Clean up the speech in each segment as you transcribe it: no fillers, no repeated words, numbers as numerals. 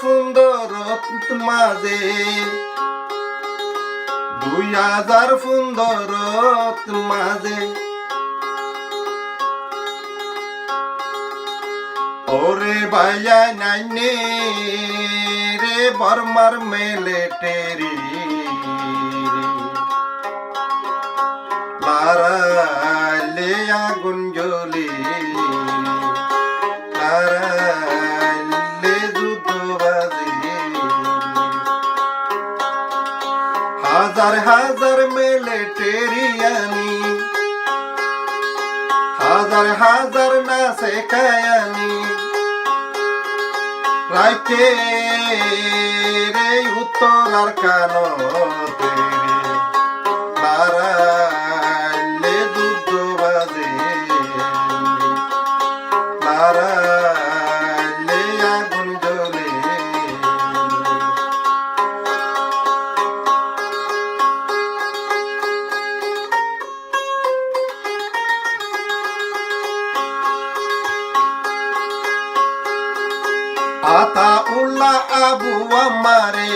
2015 মাঝে 2015 মাঝে ওরে ভাইয়া নাইনে রে বর্মার মিলিটারি লারালে আগুন জ্বলে লারালে যুদ্ধ বাজে হাজার হাজার মিলিটারিয়ানি হাজার হাজার নাচে কায়ানি রাইকে রে উত্তরার কানতে লারালে যুদ্ধ বাজে লারালে আগুন জ্বলে আতাউল্লাহ আবু আমারে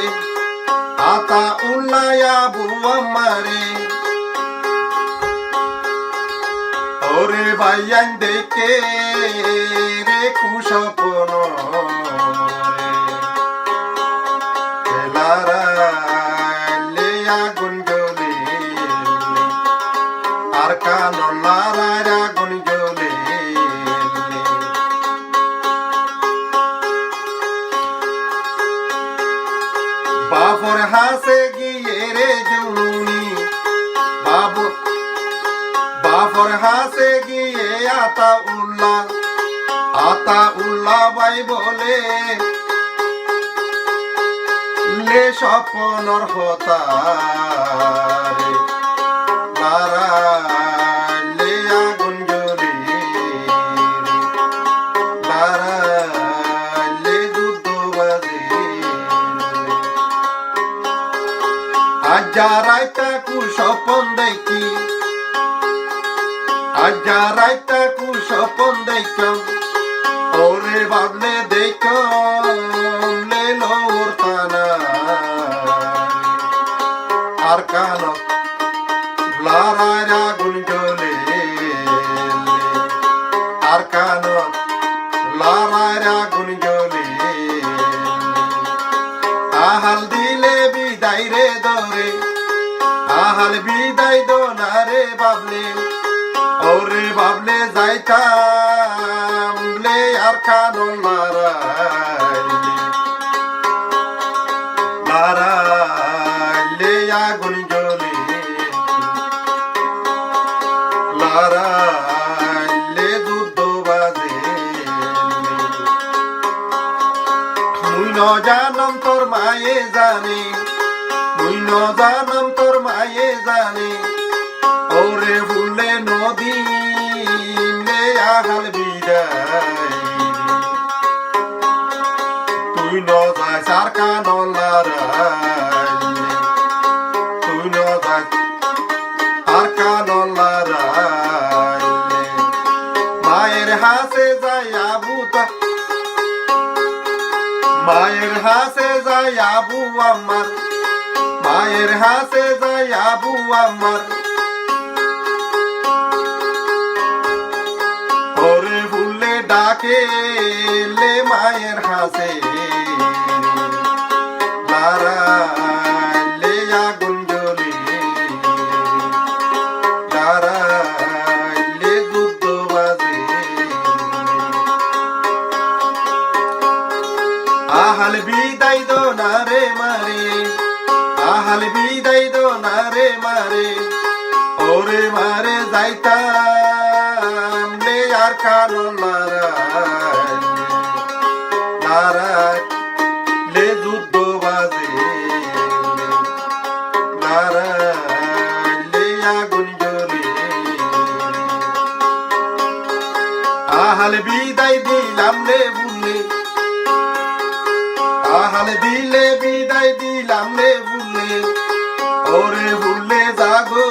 আতাউল্লাহ আবু আমারে ওরে ভাইয়ান দেখে রে কুশপন লারালে আগুন জ্বলে আর কানো লারার আগুন জ্বলে বাবর হাসে গিয়ে রে জুনি বাবর হাসে গিয়ে আতাউল্লাহ ভাই বলে লে স্বপনর হতারে লারালে আগুন জ্বলে লারালে যুদ্ধ বাজে আজ্জা রাইতা কুস্বপন দেখি আজ্জা রাইতা কুস্বপন দেখ ওরে ভাবলে দেখ লেলো ওর তানা আর কান লারার আগুন জ্বলে আর কান লারার আগুন জ্বলে আহাল দিলে বিদায় রে দরে আহাল বিদায় দোনা রে বাবলে ওরে বাবলে যাইতাম লে আর কানো লারাইলে আগুন জ্বলে লারাইলে যুদ্ধ বাজে মুই ন জানম তোর মায়ে জানে মুই ন জানম তোর মায়ে জানে ওরে ভুলে নদী লে আহাল বিদায় তুই ন যাস আর কানো লারাইলে তুই ন যাস আর কানো লারাইলে মায়ের হাসে যায় আবুতা মায়ের হাসে যায় আবু আমার মায়ের হাসে যায় আবু আমার ওরে ভুলে ডাকে লে মায়ের হাসে লারাইলে আগুন জ্বলে লারাইলে যুদ্ধ বাজে আহাল বিদায় দো না রে মারে আহাল বিদায় দো না রে মারে ওরে মারে যাইতাম লে আর কানো লারাইলে যুদ্ধ বাজে লারাইলে আগুন জ্বলে আহাল বিদায় দিলাম রে ভুলে আহাল দিলে বিদায় দিলাম রে ভুলে ওরে ভুলে যাগো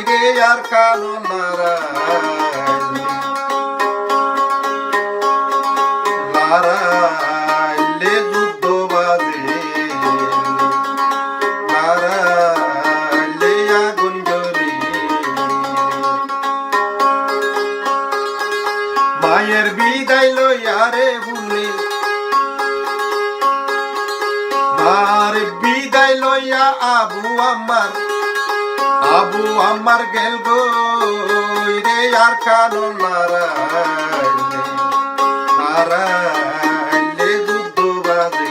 রে আর কানো লারাইলে মায়ের বিদায় লইয়া রে বুলে মার বিদায় লইয়া আবু আমার গেল গো রে আর কানো নারাইলে যুদ্ধ বাজে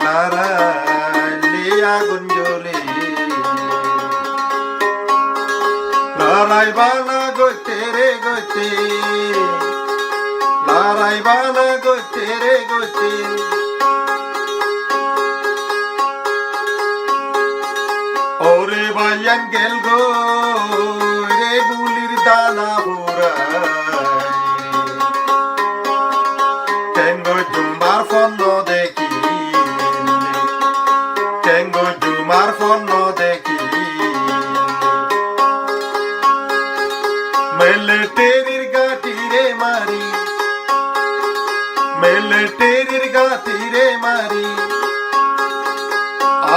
নারাইলে আগুন জ্বলে নারাইবানা গইতে রে গইতে নারাইবানা গইতে রে গইতে ওরে ভাইয়ান গেল গো রে বুলির দানা বুড়াই টেঙ্গো জুমার ফন্ন দেখি টেঙ্গো জুমার ফন্ন দেখি মেলে টেরির গাটি রে মারি মেলে টেরির গাটি রে মারি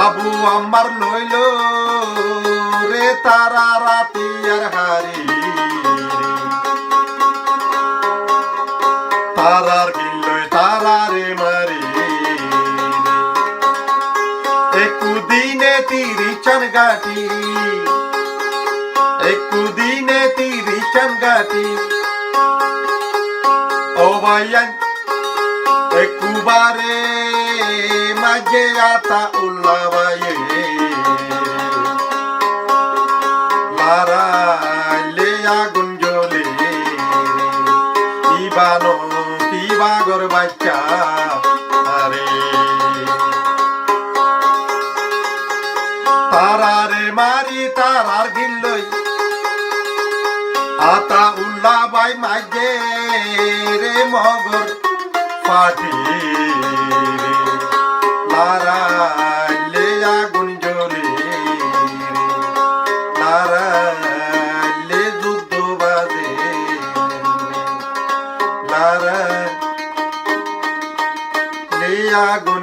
আবু আমার লইল রে তারা রাতি আর হারি তারার গিলই তারা রে মারি একু দিনে তিরি চান গাটি একু দিনে তিরি চান গাটি ও ভাইয়ান একুবারে মাঝে আতা উল্লাবায়ে লারাইলে আগুন জ্বলে ইবানো পিবাগর বাচ্চা আরে তারারে মারি তারার গিল্লই আতা উল্লাবাই মাঝে রে মগর পাটি নারাইলে আগুন জ্বলে নারাইলে যুদ্ধ বাজে নারাইলে আগুন